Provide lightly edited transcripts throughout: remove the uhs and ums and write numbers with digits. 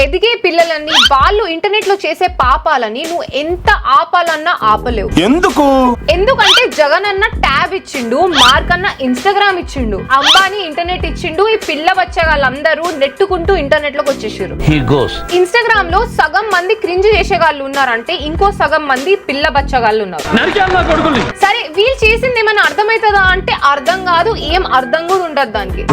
ఎదిగే పిల్లలని వాళ్ళు ఇంటర్నెట్ లో చేసే పాపాలని నువ్వు ఎంత ఆపాలన్నా ఆపలేవు. ఎందుకంటే జగన్ అన్న ట్యాబ్ ఇచ్చిండు, మార్క్ అన్న ఇన్స్టాగ్రామ్ ఇచ్చిండు, అంబానీ ఇంటర్నెట్ ఇచ్చిండు. ఈ పిల్ల బచ్చగాళ్ళందరూ నెట్టుకుంటూ ఇంటర్నెట్ లోకి వచ్చేసారు. ఇన్స్టాగ్రామ్ లో సగం మంది క్రింజ్ చేసేవాళ్ళు ఉన్నారంటే ఇంకో సగం మంది పిల్ల బచ్చగాళ్ళు ఉన్నారు. సరే వీళ్ళు చేసింది ఏమైనా అర్థమవుతుందా అంటే అర్థం కాదు, ఏం అర్థం కూడా ఉండదు దానికి.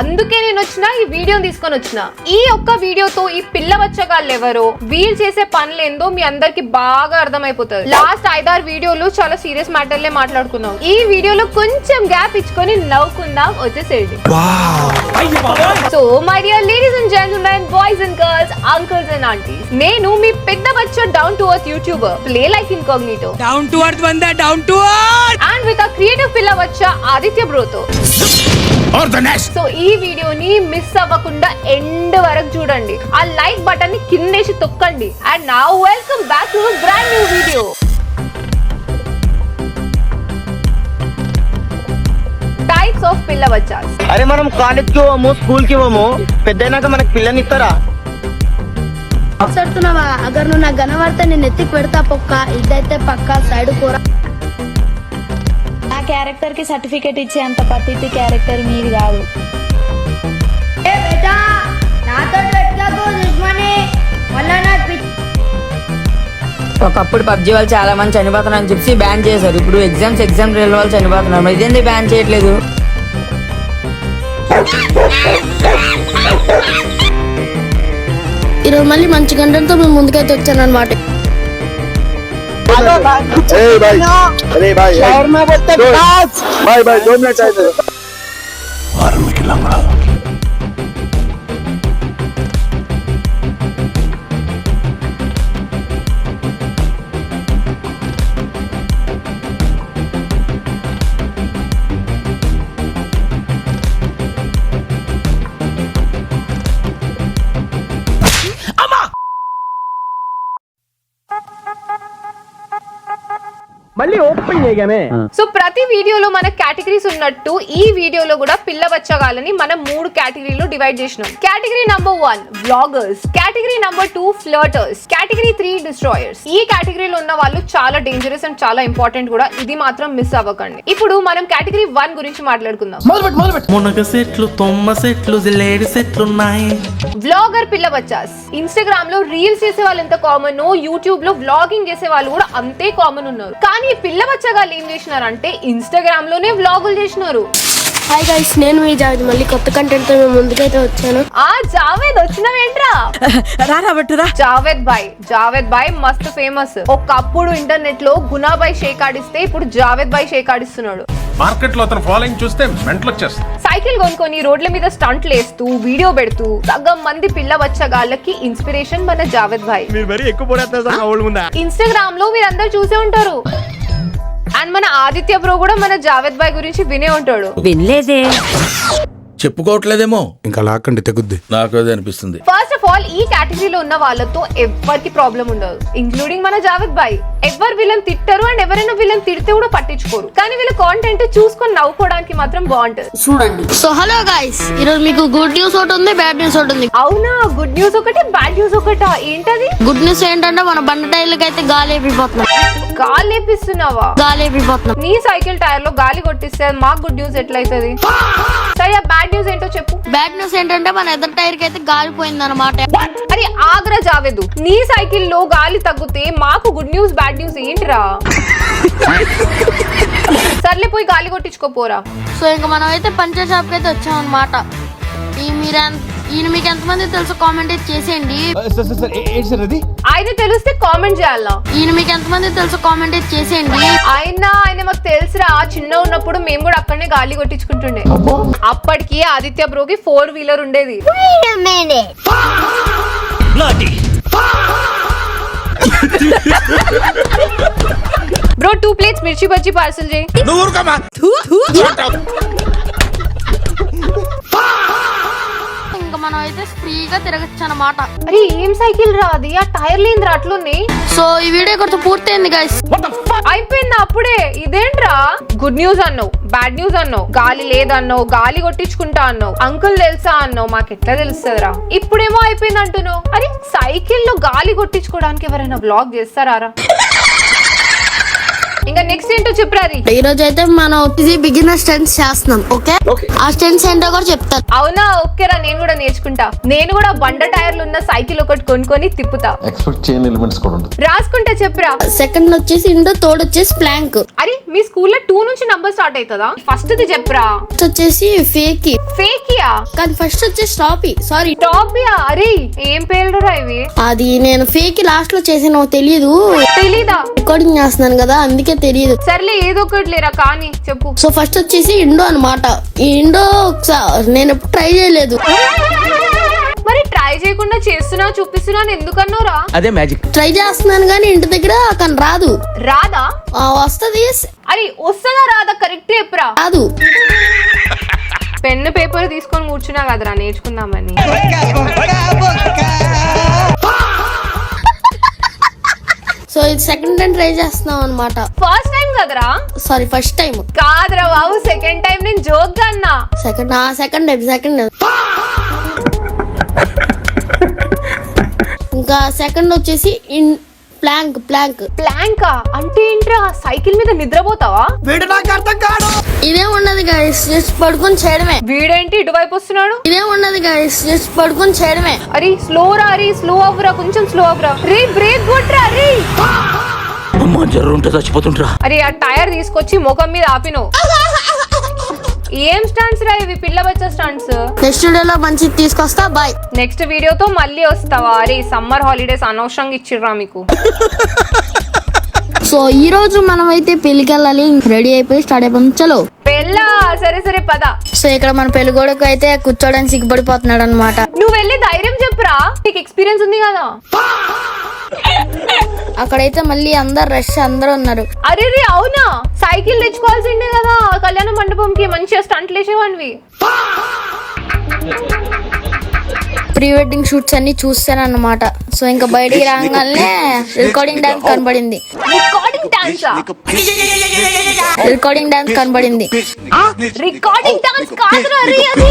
అందుకే నేను ఈ వీడియోని తీసుకొని వచ్చిన. ఈ ఒక్క వీడియోతో ఈ పిల్ల బచ్చగాళ్ళు ఎవరో, వీళ్ళు చేసే పనులేందో మీ అందరికి బాగా అర్థమైపోతుంది. లాస్ట్ 5-6 వీడియోలు చాలా సీరియస్ మ్యాటర్లే మాట్లాడుకున్నాం. ఈ వీడియోలో కొంచెం గ్యాప్ ఇచ్చుకొని నవ్వుకుందాం, వచ్చేసేయండి. So my dear ladies and gentlemen, boys and girls, uncles and aunties, నేను మీ పెద్ద బచ్చ down to earth YouTuber, play like incognito, down to earth బందా, down to earth, and with a creative పిల్ల బచ్చ ఆదిత్య బ్రోతో. సో ఈ వీడియోని మిస్ అవ్వకుండా ఎండ్ వరకు చూడండి. ఆ లైక్ బటన్ ని కిందేసి తొక్కండి. And now welcome back to brand new video. Types of పిల్ల బచ్చాస్. అరే మనం కాలేజ్ కి పోము, స్కూల్ కి పోము, పెద్దయినాక మనకి పిల్లని ఇస్తారా? చెప్తున్నావా? అగర్ నువ్వు నాకు కనబడితే నేను ఎత్తికి పెడతా పొక్క. ఇదైతే పక్క సైడ్ కూర. ఆ క్యారెక్టర్ కి సర్టిఫికేట్ ఇచ్చే అంత పత్తి క్యారెక్టర్ మీది కాదు. ఒకప్పుడు పబ్జి వాళ్ళు చాలా మంది చనిపోతున్నారు అని చెప్పి బ్యాన్ చేశారు. ఇప్పుడు ఎగ్జామ్ వాళ్ళు చనిపోతున్నారు. ఇదేంటి బ్యాన్ చేయట్లేదు? ఈరోజు మళ్ళీ మంచి గంటలతో మేము ముందుకైతే వచ్చాను అనమాట. మళ్ళీ ఓపెన్ చేయగానే. సో ప్రతి వీడియోలో మన కేటగిరీస్ ఉన్నట్టు ఈ వీడియోలో కూడా పిల్ల బచ్చగాళ్ళని మనం 3 కేటగిరీలో డివైడ్ చేసినాం. Category number 1 vloggers, category number 2 flirters, category 3 destroyers. ఈ కేటగిరీలో ఉన్న వాళ్ళు చాలా డేంజరస్ అండ్ చాలా ఇంపార్టెంట్ కూడా. ఇది మాత్రం మిస్ అవ్వకండి. ఇప్పుడు మనం కేటగిరీ 1 గురించి మాట్లాడుకుందాం. వ్లాగర్ పిల్ల బచ్చాస్. ఇన్స్టాగ్రామ్ లో రీల్స్ చేసే వాళ్ళు ఎంత కామన్, యూట్యూబ్ లో వ్లాగింగ్ చేసే వాళ్ళు కూడా అంతే కామన్ ఉన్నారు. కానీ పిల్ల బచ్చగాళ్ళు ఏం చేసినారంటే ఇన్స్టాగ్రామ్ లోనే వ్లాగులు చేసినారు. హాయ్ గైస్, నేను మీ జావేద్. మళ్ళీ కొత్త కంటెంట్ తో మేము ముందుకైతే వచ్చాను. ఆ జావేద్ వచ్చినవేంట్రా? జావేద్ బాయ్ మస్తు ఫేమస్. ఒకప్పుడు ఇంటర్నెట్ లో గునాబాయ్ షేక్ ఆడిస్తే ఇప్పుడు జావేద్ బాయ్ షేక్ ఆడిస్తున్నాడు. మార్కెట్ లో అతను ఫాలోయింగ్ చూస్తే మెంటల్ వచ్చేస్తుంది. సైకిల్ కొనుక్కొని రోడ్ల మీద స్టంట్లు వేస్తూ వీడియో పెడుతూ సగం మంది పిల్ల బచ్చగాళ్ళకి ఇన్స్పిరేషన్ మన జావేద్ బాయ్. ఇన్స్టాగ్రామ్ లో మీరందరూ చూసే ఉంటారు. అండ్ మన ఆదిత్య బ్రో కూడా మన జావేద్ బాయ్ గురించి వినే ఉంటాడు. వినలేదే, చెప్పుకోవట్లేదేమో. ఇంకా లాక్కండి తెగుద్ది. నాకు అదే అనిపిస్తుంది. ఫస్ట్ ఆఫ్ ఆల్ ఈ కేటగిరీలో ఉన్న వాళ్ళతో ఎవరికి ప్రాబ్లం ఉండదు, ఇంక్లూడింగ్ మన జావేద్ బాయ్. ఎవరు వీళ్ళని తిట్టరు అండ్ ఎవరైనా వీళ్ళని తిడితే కూడా పట్టించుకోరు. కానీ వీళ్ళ కాంటెంట్ చూసుకొని నవ్వుకోవడానికి మాత్రం బాగుంటది. చూడండి. సో హలో గైస్, ఈరోజు మీకు గుడ్ న్యూస్ ఒకటి ఉంది, బ్యాడ్ న్యూస్ ఒకటి ఉంది. అవునా? గుడ్ న్యూస్ ఒకటి, బ్యాడ్ న్యూస్ ఒకటా? ఏంటది? గుడ్ న్యూస్ ఏంటంటే మన బండ టైర్లకి అయితే గాలి వేపిపోతున్నాం. గాలి వేపిస్తున్నావా? గాలి వేపిపోతున్నాం. నీ సైకిల్ టైర్ లో గాలి కొట్టిస్తే మాకు గుడ్ న్యూస్ ఎట్లయితది? సరే బ్యాడ్ న్యూస్ ఏంటో చెప్పు. బ్యాడ్ న్యూస్ ఏంటంటే మన ఎదురు టైర్ కి అయితే గాలిపోయింది అనమాట. అరే ఆగ్రా జావేదు, నీ సైకిల్ లో గాలి తగ్గితే మాకు గుడ్ న్యూస్ బ్యాడ్ న్యూస్ ఏంటిరా? సర్లే పోయి గాలి కొట్టించుకోపోరా. సో ఇంకా మనం అయితే పంచర్ షాప్ కి అయితే వచ్చాం అనమాట. ఈయన మీకు ఎంతమంది తెలుసు కామెంట్ చేసేయండి. ఆయన తెలిస్తే కామెంట్ చేయాలా? ఈయన మీకు ఎంతమంది తెలుసు కామెంట్ చేసేయండి. ఆయన మాకు తెలుసురా, చిన్న ఉన్నప్పుడు మేము కూడా అక్కడనే గాలి కొట్టించుకుంటుండే. అప్పటికి ఆదిత్య బ్రోకి 4 వీలర్ ఉండేది. బ్రో 2 ప్లేట్స్ మిర్చి బజ్జీ పార్సల్ చేయి. ఇంకా మనం అయితే ఫ్రీగా తిరగచ్చు అన్నమాట. అరే ఏం సైకిల్ రా అది, ఆ టైర్ లేదురా అట్లున్నాయి. సో ఈ వీడియో కొంచెం పూర్తయింది గైస్. అయిపోయిందా అప్పుడే? ఇదేంట్రా, గుడ్ న్యూస్ అన్నావు, బ్యాడ్ న్యూస్ అన్నావు, గాలి లేదన్నావు, గాలి కొట్టించుకుంటా అన్నావు, అంకుల్ తెలుసా అన్నావు, మాకు ఎట్లా తెలుస్తుందిరా? ఇప్పుడేమో అయిపోయింది అంటున్నావు. అరే సైకిల్ లో గాలి కొట్టించుకోవడానికి ఎవరైనా బ్లాగ్ చేస్తారా? ఇంకా నెక్స్ట్ ఏంటో చెప్పరారి. ఈ రోజు అయితే మనం బిగినర్ స్టెన్స్ చేస్తున్నాం. ఓకే, ఆ స్టెన్స్ ఏంటో కూడా చెప్తాను. అవునా, ఓకేరా, నేను కూడా నేర్చుకుంటా. నేను కూడా బండ టైర్లు ఉన్న సైకిల్ ఒకటి కొనుక్కొని తిప్పుతా. ఎక్స్పెక్ట్ చేయని ఎలిమెంట్స్ కూడా ఉంటుంది. రాసుకుంటా చెప్పరా. సెకండ్ వచ్చేసి ఇండో, థర్డ్ వచ్చేసి ప్లాంక్. అరే మీ స్కూల్లో 2 నుంచి నంబర్ స్టార్ట్ అవుతుందా? ఫస్ట్ ది చెప్పరా. ఫస్ట్ వచ్చేసి ఫేకి. ఫేకియా? కానీ ఫస్ట్ వచ్చేసి టాపీ. సారీ, టాపియా? అరే ఏం పేర్లురా ఇవి? అది నేను ఫేకి లాస్ట్ లో చేసిన తెలియదు. తెలీదా? రికార్డింగ్ చేస్తున్నాను కదా, అందుకే తెలియదు. సర్లే ఏదో ఒకటి లేరా కానీ చెప్పు. సో ఫస్ట్ వచ్చేసి ఇండో అన్నమాట. ఈ ఇండో నేను ఎప్పుడు ట్రై చేయలేదు. మరి ట్రై చేయకుండా చేస్తున్నా చూపిస్తున్నాను ఎందుకన్నారా? అదే మ్యాజిక్. ట్రై చేస్తున్నాను కానీ ఇంటి దగ్గర కానీ రాదు. రాదా? వస్తది. అరే వస్తుందా రాదా కరెక్ట్ చెప్పరా. రాదు. పెన్ను పేపర్ తీసుకొని కూర్చున్నా కదరా నేర్చుకుందామని. సో ఇది సెకండ్ టైం ట్రై చేస్తున్నాం అన్నమాట. ఫస్ట్ టైం కదరా? సారీ, ఫస్ట్ టైం కాదురా బాబు, సెకండ్ టైం. నేను జోక్ గా అన్నా. Second time. ఇంకా సెకండ్ వచ్చేసి ప్లాంక్. ప్లాంకా అంటే ఏంట్రా? సైకిల్ మీద నిద్రపోతావా? ఇదే ఉన్నది గైస్, జస్ట్ పడుకొని చేయడమే. వీడేంటి ఇటువైపు వస్తున్నాడు? ఇదే ఉన్నది గైస్, జస్ట్ పడుకొని చేయడమే. అరే స్లో రా, అరే స్లో అవ్వరా, కొంచెం స్లో అవ్వరా. రే బ్రేక్ కొట్రా రే. అమ్మా జర్రు ఉంటే చచ్చిపోతుంటరా. అరే ఆ టైర్ తీసుకొచ్చి ముఖం మీద ఆపినవు. ఏం స్టాండ్స్ రా ఇవి, పిల్ల బచ్చ స్టాండ్స్. నెక్స్ట్ వీడియోలో మంచి తీసుకొస్తా. బాయ్. నెక్స్ట్ వీడియోతో మళ్ళీ వస్తావా? అరే సమ్మర్ హాలిడేస్ అనవసరంగా ఇచ్చిర్రా మీకు. సో ఈ రోజు మనం అయితే పెళ్లికి వెళ్ళాలి. రెడీ అయిపోయి స్టార్ట్ అయిపోయింది. చలో పెళ్ళా? సరే పద. సో ఇక్కడ మన పెళ్లి కొడుకు అయితే కూర్చోడానికి సిగ్గుపడిపోతున్నాడు అనమాట. నువ్వు వెళ్ళి ధైర్యం చెప్పురా, నీకు ఎక్స్పీరియన్స్ ఉంది కదా. అక్కడైతే మళ్ళీ అందరు రష్ అందరూ ఉన్నారు. అరే రే అవునా, సైకిల్ తెచ్చుకోవాల్సిందే కదా కళ్యాణ మండపంకి, మంచిగా స్టంట్లు వేసేవాడివి. ప్రీ వెడ్డింగ్ షూట్స్ అన్ని చూస్తాను అన్నమాట. సో ఇంకా బయటికి రాగానే రికార్డింగ్ డాన్స్ కనబడింది. రికార్డింగ్ డాన్సా? రికార్డింగ్ డాన్స్ కనబడింది. రికార్డింగ్ డాన్స్ కాదురా రే అది.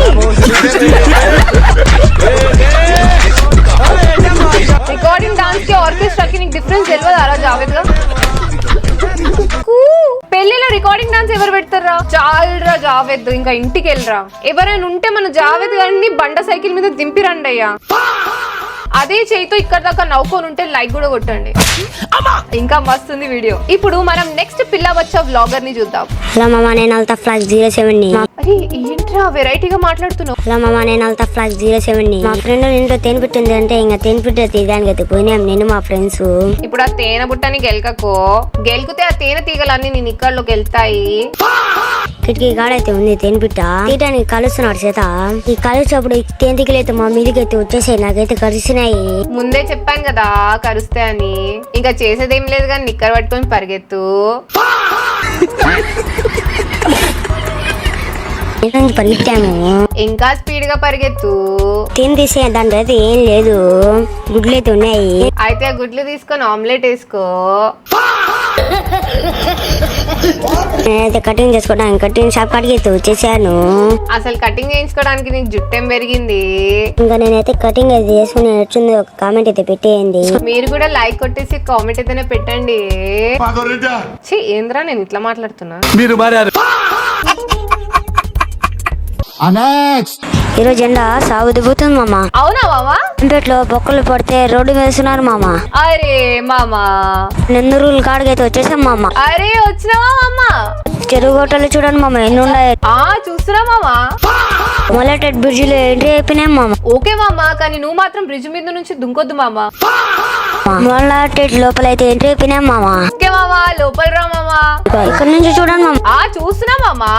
రికార్డింగ్ డాన్స్ కి ఆర్కెస్ట్రా కి నీకు డిఫరెన్స్ తెలియదా జావేద్ గా? పెళ్లిలో రికార్డింగ్ డాన్స్ ఎవరు పెడతారా? చాలరా జావేద్, ఇంకా ఇంటికి వెళ్ళరా. ఎవరైనా ఉంటే మన జావేద్ గారిని బండ సైకిల్ మీద దింపిరండి అయ్యా. అదే చేయితో ఇక్కడ దాకా నవ్వుకొని ఉంటే లైక్ కూడా కొట్టండి. ఇంకా మస్తుంది వీడియో. ఇప్పుడు మనం నెక్స్ట్ పిల్ల బచ్చా వ్లాగర్ ని చూద్దాం. హలో మామా, నేను అల్తాఫ్ ఫ్లాగ్ 07 ని. అరే ఏంట్రా వెరైటీగా మాట్లాడుతున్నావు? హలో మామా, నేను అల్తాఫ్ ఫ్లాగ్ 07 ని. మా ఫ్రెండ్ ఇంట్లో తేనె పెట్టింది అంటే ఇంకా తేనె పెట్టే తీయడానికి అయితే పోయినాం నేను మా ఫ్రెండ్స్. ఇప్పుడు ఆ తేనె బుట్టని గెలకకో, గెలికితే ఆ తేనె తీగలన్నీ నేను ఇక్కడలోకి వెళ్తాయి. కిటికీ కాడైతే ఉంది తేనె పిట్ట తీయడానికి కలుస్తున్నాడు చేత. ఈ కలిసినప్పుడు తేనె తీగలైతే మా మీదకి అయితే వచ్చేసాయి, నాకైతే కలిసినాయి. ముందే చెప్పాను కదా కరుస్తే అని. ఇంకా చేసేదేం లేదు కానీ నిక్కర పట్టుకొని పరిగెత్తు. పరిగెత్తాము, ఇంకా స్పీడ్ గా పరిగెత్తు. తేనె తీసే దాంట్లో అయితే ఏం లేదు, గుడ్లు అయితే ఉన్నాయి. అయితే ఆ గుడ్లు తీసుకొని ఆమ్లెట్ వేసుకో. నేనైతే కటింగ్ చేసుకోవడానికి కటింగ్ షాప్ కాడికి అయితే వచ్చేసాను. అసలు కటింగ్ చేయించుకోవడానికి నీకు జుట్టేం పెరిగింది? ఇంకా నేనైతే కటింగ్ అయితే చేసుకుని వచ్చింది, ఒక కామెంట్ అయితే పెట్టేయండి. మీరు కూడా లైక్ కొట్టేసి కామెంట్ అయితేనే పెట్టండి. ఏంద్రా నేను ఇట్లా మాట్లాడుతున్నా? మీరు మారారు. ఈరోజు ఎండ సాగుదిపోతుంది మామ. అవునా మామా? ఇంట్లో బొక్కలు పడితే రోడ్డు వేస్తున్నారు మామ. అరే మామా, నెందూరుల కాడికైతే వచ్చేసాం మామ. అరే వచ్చినావా మామా? చెరువు గొట్టలు చూడండి మామ ఎన్ని ఉన్నాయి. చూస్తున్నా మామా. మొలటెడ్ బ్రిడ్జిలో ఎంట్రీ అయిపోయినాయి మామ. ఓకే మామా, కానీ నువ్వు మాత్రం బ్రిడ్జ్ మీద నుంచి దుంకొద్దు మామా. మొలటెడ్ లోపల అయితే ఎంట్రీ అయిపోయినాయి మామ. ఓకే మామా, లోపల రా మామా. ఇక్కడ నుంచి చూడండి మామ. చూస్తున్నా మామా.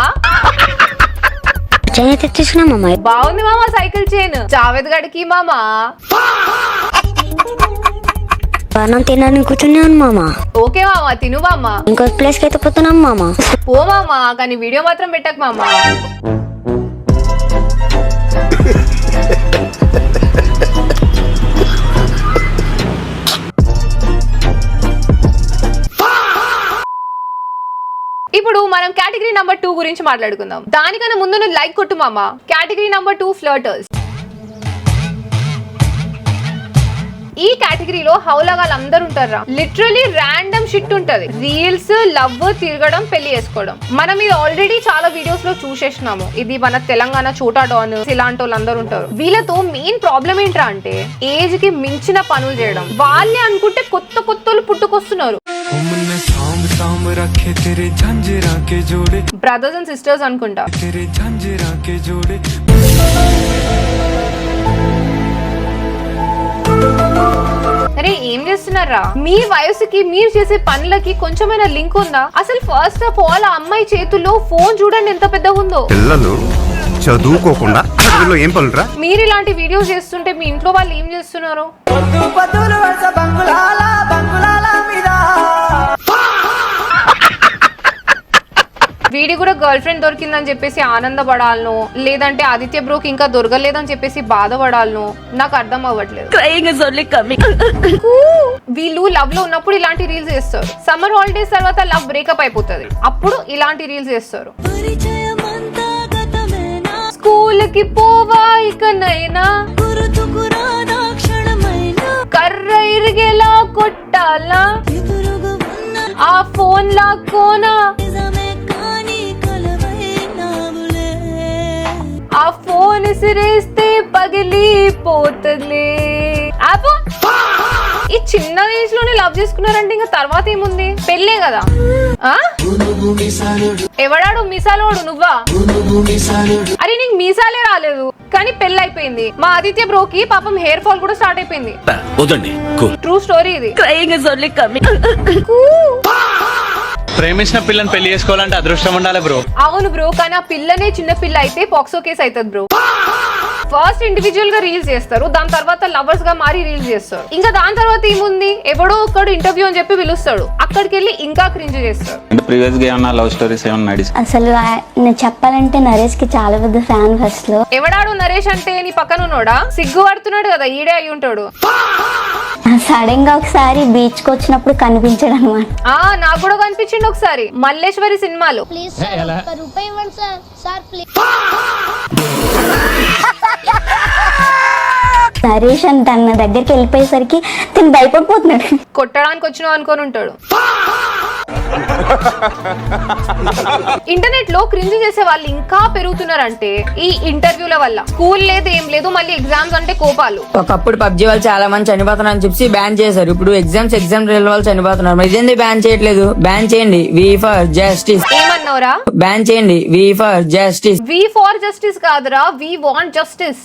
చైన్ అయితే తీసుకున్నా మామ. బాగుంది మామా సైకిల్ చైన్. జావేద్ గడికి మామా. అన్నం తినడానికి కూర్చున్నాను మామ. ఓకే మామా, తిను మామా. ఇంకో ప్లేస్ కి అయితే పోతున్నాం మామ. ఓ మామా, కానీ వీడియో మాత్రం పెట్టకు మామా. మనం కేటగిరీ నంబర్ 2 గురించి మాట్లాడుకుందాం. దానికన్నా ముందు నువ్వు లైక్ కొట్టు మామ. Category number 2 ఫ్లర్టర్స్. ఈ కేటగిరీలో హౌలగాళ్ళు అందరు ఉంటారా. లిటరలీ ర్యాండమ్ షిట్ ఉంటది. రీల్స్, లవ్, తిరగడం, పెళ్లి చేసుకోవడం. మనం ఇది ఆల్రెడీ చాలా వీడియోస్ లో చూసేసినాము. ఇది మన తెలంగాణ చోటా డాన్ ఇలాంటి వాళ్ళు అందరు ఉంటారు. వీళ్ళతో మెయిన్ ప్రాబ్లం ఏంట్రా అంటే ఏజ్ కి మించిన పనులు చేయడం. వాళ్ళే అనుకుంటే కొత్త కొత్తలు పుట్టుకొస్తున్నారు. బ్రదర్స్ అండ్ సిస్టర్స్ అనుకుంటా. అరే ఏం చేస్తున్నారా? మీ వయసుకి మీరు చేసే పనులకి కొంచెమైనా లింక్ ఉందా? అసలు ఫస్ట్ ఆఫ్ ఆల్ ఆ అమ్మాయి చేతుల్లో ఫోన్ చూడండి ఎంత పెద్దగా ఉందో. పిల్లలు చదువుకోకుండా ఏం పనులురా? మీరు ఇలాంటి వీడియోస్ చేస్తుంటే మీ ఇంట్లో వాళ్ళు ఏం చేస్తున్నారు? వీడి కూడా గర్ల్ ఫ్రెండ్ దొరికిందని చెప్పేసి ఆనందపడాలను, లేదంటే ఆదిత్య బ్రోకి ఇంకా దొరకలేదని చెప్పేసి బాధపడాలను నాకు అర్థం అవ్వట్లేదు. వీళ్ళు లవ్ లో ఉన్నప్పుడు ఇలాంటి రీల్స్ చేస్తారు. సమ్మర్ హాలిడేస్ తర్వాత లవ్ బ్రేకప్ అయిపోతుంది, అప్పుడు ఇలాంటి రీల్స్ చేస్తారు. స్కూల్ కి పోవా ఇకనైనా, కర్ర ఇరిగేలా కొట్టాలా, ఆ ఫోన్ లాక్కోనా, ఆ ఫోన్ సిరేస్తే పగిలిపోతుంది. ఈ చిన్న ఏజ్ లోనే లవ్ చేసుకున్నారంటే ఇంకా తర్వాత ఏముంది? పెళ్ళే కదా. ఎవడాడు మీసాలోడు? నువ్వా? అరే నీకు మీసాలే రాలేదు కానీ పెళ్ళి అయిపోయింది. మా ఆదిత్య బ్రోకి పాపం హెయిర్ ఫాల్ కూడా స్టార్ట్ అయిపోయింది. ట్రూ స్టోరీ ఇది. ప్రేమించిన పిల్లని పెళ్లి చేసుకోవాలంటే అదృష్టం ఉండాలి బ్రో. అవును బ్రో, కానీ ఆ పిల్లనే చిన్న పిల్ల అయితే పాక్సో కేసు అవుతుంది బ్రో. ఫస్ట్ ఇండివిజువల్ గా రీల్స్ చేస్తారు, దాని తర్వాత లవర్స్ గా మారి రీల్స్ చేస్తారు. ఇంకా దాని తర్వాత ఏముంది, ఎవడో ఒకడు ఇంటర్వ్యూ అని చెప్పి పిలుస్తాడు, అక్కడికి వెళ్ళి ఇంకా క్రింజ్ చేస్తారు. ప్రీవియస్ గా ఏమన్నా లవ్ స్టోరీస్ ఏమన్నా అసలు నేను చెప్పాలంటే నరేష్ కి చాలా పెద్ద ఫ్యాన్ ఫస్ట్ లో. ఎవడాడు నరేష్ అంటే? నీ పక్కన ఉన్నాడా? సిగ్గు పడుతున్నాడు కదా, ఈడే అయి ఉంటాడు. సడన్ గా ఒకసారి బీచ్ కి వచ్చినప్పుడు కనిపించాడు అనమాట. నాకు కూడా కనిపించింది ఒకసారి మల్లేశ్వరి సినిమాలో. నరేష్ అని తన దగ్గరికి వెళ్ళిపోయేసరికి తను భయపడిపోతున్నాడు. కొట్టడానికి వచ్చినావు అనుకొని ఉంటాడు. ఇంటర్నెట్ లో క్రింజ్ చేసే వాళ్ళు ఇంకా పెరుగుతున్నారంటే ఈ ఇంటర్వ్యూల వల్ల. స్కూల్ లేదు, ఏం లేదు, మళ్ళీ ఎగ్జామ్స్ అంటే కోపాలు. ఒకప్పుడు పబ్జి వాళ్ళు చాలా మంది చనిపోతున్నారు అని చెప్పి బ్యాన్ చేశారు. ఇప్పుడు ఎగ్జామ్ వాళ్ళు చనిపోతున్నారు. మరి ఇదేంది బ్యాన్ చేయట్లేదు? బ్యాన్ చేయండి. We for justice. ఏమన్నావురా? బ్యాన్ చేయండి. We for justice. We for justice కాదురా, వి వాంట్ జస్టిస్.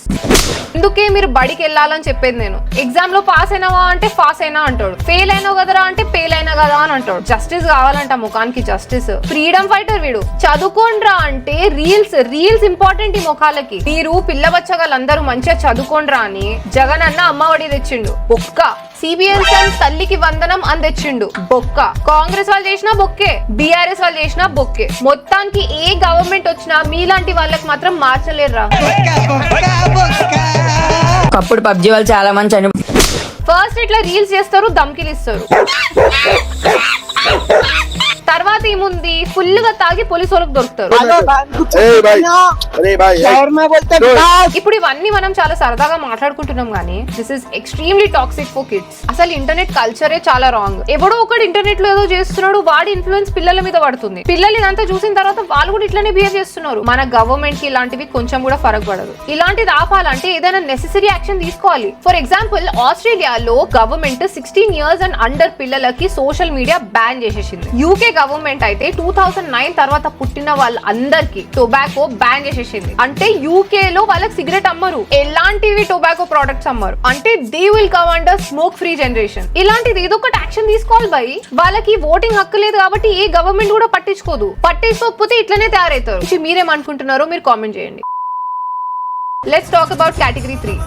అందుకే మీరు బడికి వెళ్ళాలని చెప్పేది నేను. ఎగ్జామ్ లో పాస్ అయినావా అంటే పాస్ అయినా అంటాడు, ఫెయిల్ అయినావు కదరా అంటే ఫెయిల్ అయినా కదా అని అంటాడు. జస్టిస్ కావాలంట ముఖానికి జస్టిస్. ఫ్రీడమ్ ఫైటర్ వీడు. చదువుకోండ్రా అంటే రీల్స్ ఇంపార్టెంట్ ఈ ముఖాలకి. మీరు పిల్ల బచ్చగాళ్ళందరూ మంచిగా చదువుకోండ్రా అని జగన్ అన్న అమ్మఒడి తెచ్చిండు, బొక్క. సిబిఎస్ తల్లికి వందనం అని తెచ్చిండు, బొక్క. కాంగ్రెస్ వాళ్ళు చేసినా బొక్కే, బీఆర్ఎస్ వాళ్ళు చేసినా బొక్కే. మొత్తానికి ఏ గవర్నమెంట్ వచ్చినా మీలాంటి వాళ్ళకి మాత్రం మార్చలేరురా. ఒకప్పుడు పబ్జి వాళ్ళు చాలా మంది ఫస్ట్ ఇట్లా రీల్స్ చేస్తారు, ధమ్కిలు ఇస్తారు. తర్వాత ఏముంది, ఫుల్ గా తాగి పోలీసు వాళ్ళకి దొరుకుతారు. ఇప్పుడు ఇవన్నీ మనం చాలా సరదాగా మాట్లాడుకుంటున్నాం కానీ this is extremely toxic for kids. అసలు ఇంటర్నెట్ కల్చరే చాలా రాంగ్. ఎవడో ఒకడు ఇంటర్నెట్ లో ఏదో చేస్తున్నాడు, వాడి ఇన్ఫ్లుయెన్స్ పిల్లల మీద పడుతుంది. పిల్లలు ఇదంతా చూసిన తర్వాత వాళ్ళు కూడా ఇట్లానే బిహేవ్ చేస్తున్నారు. మన గవర్నమెంట్ కి ఇలాంటివి కొంచెం కూడా ఫరక్ పడదు. ఇలాంటిది ఆపాలంటే ఏదైనా నెసెసరీ యాక్షన్ తీసుకోవాలి. ఫర్ ఎగ్జాంపుల్ ఆస్ట్రేలియాలో గవర్నమెంట్ 16 years అండ్ అండర్ పిల్లలకి సోషల్ మీడియా బ్యాన్ చేసేసింది. యూకే గవర్నమెంట్ అయితే 2009 తర్వాత పుట్టిన వాళ్ళందరికీ టొబాకో బ్యాన్ చేసేసింది. అంటే యూకే లో వాళ్ళకి సిగరెట్ అమ్మరు, ఎలాంటివి టొబాకో ప్రొడక్ట్స్ అమ్మరు. అంటే they will come under smoke free generation. ఇలాంటిది ఏదో ఒకటి యాక్షన్ తీసుకోవాలి బై. వాళ్ళకి ఓటింగ్ హక్కు లేదు కాబట్టి ఏ గవర్నమెంట్ కూడా పట్టించుకోదు. పట్టించుకోకపోతే ఇట్లనే తయారవుతారు. మీరేమనుకుంటున్నారో మీరు కామెంట్ చేయండి. Let's talk about category 3.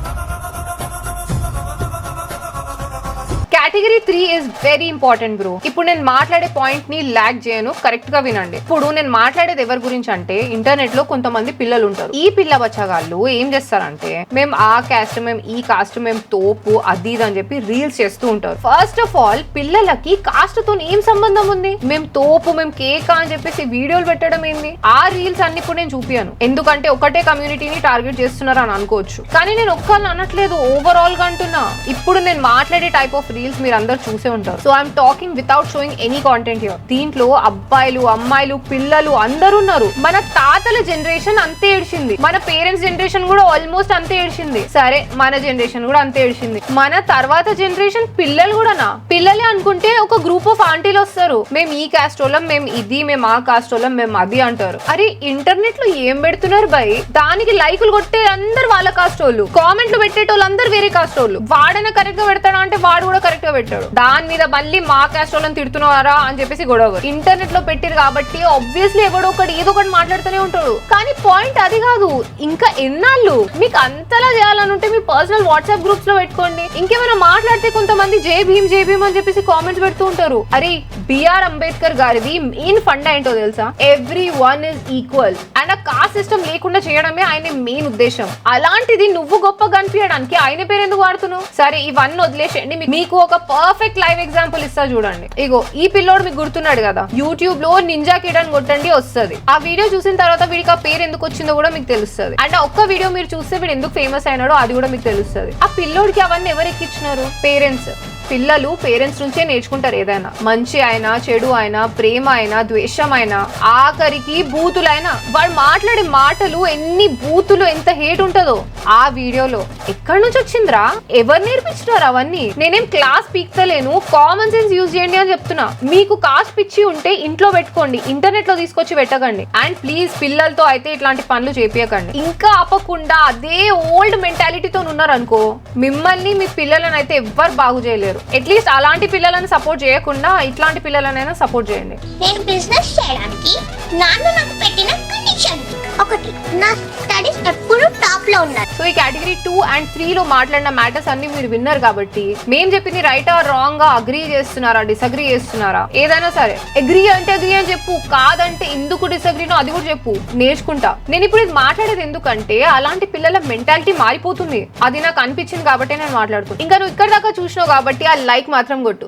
Category 3 is very important bro. ఇప్పుడు నేను మాట్లాడే పాయింట్ ని లాగ్ చేయను, కరెక్ట్ గా వినండి. ఇప్పుడు నేను మాట్లాడేది ఎవరి గురించి అంటే, ఇంటర్నెట్ లో కొంతమంది పిల్లలు ఉంటారు. ఈ పిల్ల బచ్చగాళ్ళు ఏం చేస్తారంటే, మేము ఆ కాస్ట్, మేము ఈ కాస్ట్, మేము తోపు, అది ఇది అని చెప్పి రీల్స్ చేస్తూ ఉంటారు. ఫస్ట్ ఆఫ్ ఆల్ పిల్లలకి కాస్ట్ తో ఏం సంబంధం ఉంది? మేము తోపు, మేము కేక అని చెప్పేసి వీడియోలు పెట్టడం ఏంది? ఆ రీల్స్ అన్ని ఇప్పుడు నేను చూపియాను, ఎందుకంటే ఒకటే కమ్యూనిటీని టార్గెట్ చేస్తున్నారు అని అనుకోవచ్చు. కానీ నేను ఒక్కళ్ళని అనట్లేదు, ఓవరాల్ గా అంటున్నా. ఇప్పుడు నేను మాట్లాడే టైప్ ఆఫ్ రీల్స్ మీరు అందరు చూసే ఉంటారు. So I'm talking without sowing any content here. దీంట్లో అబ్బాయిలు, అమ్మాయిలు, పిల్లలు అందరూ ఉన్నారు. మన తాతల జనరేషన్ అంతే ఏడ్చింది, మన పేరెంట్స్ జనరేషన్ కూడా ఆల్మోస్ట్ అంతే ఏడ్చింది. సరే, మన జనరేషన్ కూడా అంతే ఏడ్చింది. మన తర్వాత జనరేషన్ పిల్లలు కూడానా? పిల్లలే అనుకుంటే ఒక గ్రూప్ ఆఫ్ ఆంటీలు వస్తారు, మేము ఈ కాస్ట్ వాళ్ళం, మేము ఇది, మేము ఆ కాస్ట్ వాళ్ళం, మేము అది అంటారు. అరే ఇంటర్నెట్ లో ఏం పెడుతున్నారు బై? దానికి లైకులు కొట్టే అందరు వాళ్ళ కాస్ట్ వాళ్ళు, కామెంట్లు పెట్టేటోళ్ళు అందరు వేరే కాస్ట్ వాళ్ళు. వాడైనా కరెక్ట్ గా పెడతాడా అంటే వాడు కూడా కరెక్ట్ గా పెట్టాడు. దాని మీద మళ్ళీ మా కాస్ట్ వాళ్ళని తిడుతున్నారా అని చెప్పేసి గొడవ. ఇంటర్నెట్ లో పెట్టారు కాబట్టి ఆబ్వియస్లీ ఎవడో ఒకటి ఏదో ఒకటి మాట్లాడుతూనే ఉంటాడు. కానీ పాయింట్ అది కాదు. ఇంకా ఎన్నాళ్ళు మీకు అంతలా చేయాలని ఉంటే మీ పర్సనల్ వాట్సాప్ గ్రూప్స్ లో పెట్టుకోండి. ఇంకేమైనా మాట్లాడితే కొంతమంది జై భీమ్ అని చెప్పేసి కామెంట్స్ పెడుతూ ఉంటారు. అరే బిఆర్ అంబేద్కర్ గారిది మెయిన్ ఫండ్ ఏంటో తెలుసా? Every one is equal and ఆ కాస్ట్ సిస్టమ్ లేకుండా చేయడమే ఆయన మెయిన్ ఉద్దేశం. అలాంటిది నువ్వు గొప్పగా కనిపించడానికి ఆయన పేరు ఎందుకు వాడుతున్నావు? సరే ఇవన్నీ వదిలేసేయండి, మీకు ఒక పర్ఫెక్ట్ లైవ్ ఎగ్జాంపుల్ ఇస్తా చూడండి. ఇగో ఈ పిల్లోడు మీకు గుర్తున్నాడు కదా, యూట్యూబ్ లో నింజా కిడ్ అని కొట్టండి వస్తుంది. ఆ వీడియో చూసిన తర్వాత వీడికి ఆ పేరు ఎందుకు వచ్చిందో కూడా మీకు తెలుస్తుంది. అండ్ ఒక్క వీడియో మీరు చూస్తే వీడు ఎందుకు ఫేమస్ అయినాడో అది కూడా మీకు తెలుస్తుంది. ఆ పిల్లోడికి అవన్నీ ఎవరు ఎక్కించినారు? పేరెంట్స్. పిల్లలు పేరెంట్స్ నుంచే నేర్చుకుంటారు. ఏదైనా మంచి అయినా, చెడు అయినా, ప్రేమ అయినా, ద్వేషం అయినా, ఆఖరికి బూతులైనా. వాడు మాట్లాడే మాటలు ఎన్ని బూతులు, ఎంత హేట్ ఉంటుందో ఆ వీడియోలో. ఎక్కడి నుంచి వచ్చిందిరా? ఎవరు నేర్పించినారు అవన్నీ? నేనేం క్లాస్ పీక్తలేను, కామన్ సెన్స్ యూజ్ చేయండి అని చెప్తున్నా. మీకు కాస్ట్ పిచ్చి ఉంటే ఇంట్లో పెట్టుకోండి, ఇంటర్నెట్ లో తీసుకొచ్చి పెట్టకండి. అండ్ ప్లీజ్ పిల్లలతో అయితే ఇట్లాంటి పనులు చేపియకండి. ఇంకా ఆపకుండా అదే ఓల్డ్ మెంటాలిటీతో ఉన్నారనుకో, మిమ్మల్ని మీ పిల్లలను అయితే ఎవ్వరు బాగు చేయలేరు. అట్లీస్ట్ అలాంటి పిల్లలను సపోర్ట్ చేయకుండా ఇట్లాంటి పిల్లలనైనా సపోర్ట్ చేయండి. నేను బిజినెస్ చేయడానికి నాన్న నాకు పెట్టిన కండిషన్ ఒకటి, నా స్టడీస్ ఎప్పుడు టాప్ లో ఉండాలి. సో ఈ కేటగిరీ 2 and 3 లో మాట్లాడిన మ్యాటర్స్ అన్ని మీరు విన్నారు కాబట్టి, మేము చెప్పింది రైట్ ఆర్ రాంగ్ గా అగ్రీ చేస్తున్నారా, డిసగ్రీ చేస్తున్నారా? ఏదైనా సరే అగ్రీ అంటే అగ్రీ అని చెప్పు, కాదంటే ఎందుకు డిసగ్రీనో అది కూడా చెప్పు, నేర్చుకుంటా. నేను ఇప్పుడు ఇది మాట్లాడేది ఎందుకంటే అలాంటి పిల్లల మెంటాలిటీ మారిపోతుంది. అది నాకు అనిపించింది కాబట్టి నేను మాట్లాడుతున్నా. ఇంకా నువ్వు ఇక్కడ దాకా చూసినావు కాబట్టి ఆ లైక్ మాత్రం కొట్టు.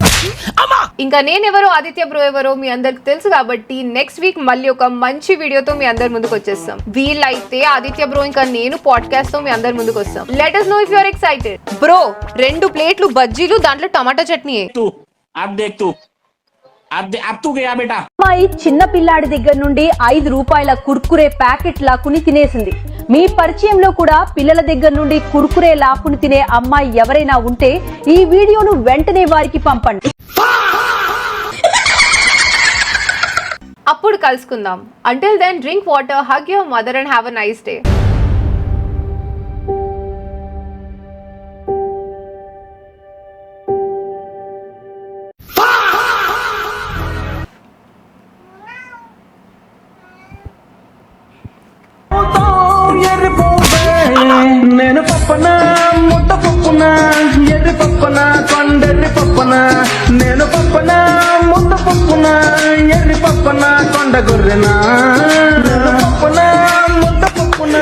ఇంకా నేనెవరో, ఆదిత్య బ్రో ఎవరో మీ అందరికి తెలుసు కాబట్టి నెక్స్ట్ వీక్ మళ్ళీ ఒక మంచి వీడియోతో మీ అందరి ముందుకు వచ్చేస్తాం. వీలైతే ఆదిత్య బ్రో ఇంకా నేను పాడ్కాస్ట్ తో మీ అందరి ముందుకు వస్తాం. Let us know if you are excited. Bro 2 ప్లేట్లు బజ్జీలు, దాంట్లో టమాటా చట్నీ. అమ్మాయి చిన్న పిల్లాడి దగ్గర నుండి 5 రూపాయల కుర్కురే ప్యాకెట్ లాక్కుని తినేసింది. మీ పరిచయంలో కూడా పిల్లల దగ్గర నుండి కుర్కురే లాక్కుని తినే అమ్మాయి ఎవరైనా ఉంటే ఈ వీడియోను వెంటనే వారికి పంపండి. అప్పుడు కలుసుకుందాం. Until then, drink water, hug your mother and have a nice day. నేను పప్పన ముద్ద పప్పున ఎర్రి పప్పన కొండెర్రి పప్పన నేను పప్పన ముద్ద పప్పున ఎర్రి పప్పన కొండ గొర్రెనా పప్పన ముద్ద పప్పున